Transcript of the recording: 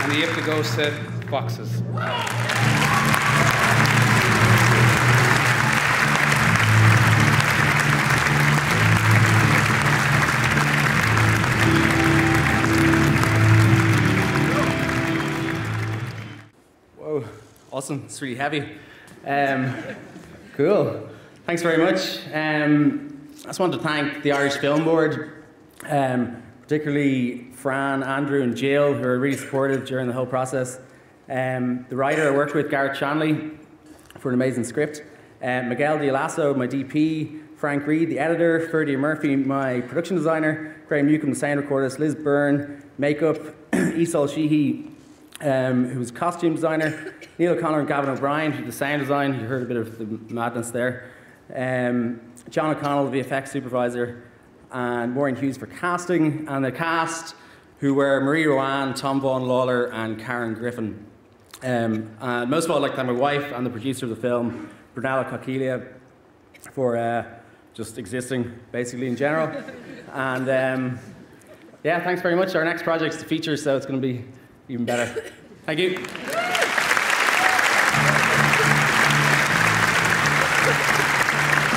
And the IFTA goes to Foxes. Whoa, awesome. It's really heavy. Cool. Thanks very much. I just want to thank the Irish Film Board, particularly Fran, Andrew and Jill, who are really supportive during the whole process. The writer I worked with, Gareth Shanley, for an amazing script. Miguel Dialasso, my DP. Frank Reed, the editor. Ferdy Murphy, my production designer. Graham Newcomb, the sound recordist. Liz Byrne, makeup. Esol Sheehy, who was costume designer. Neil O'Connor and Gavin O'Brien, who did the sound design. You heard a bit of the madness there. John O'Connell, the VFX supervisor, and Maureen Hughes for casting, and the cast, who were Marie Rowan, Tom Vaughan Lawler, and Karen Griffin. And most of all, I'd like to thank my wife and the producer of the film, Brunella Coquilia, for just existing, basically, in general. And yeah, thanks very much. Our next project's the feature, so it's going to be even better. Thank you.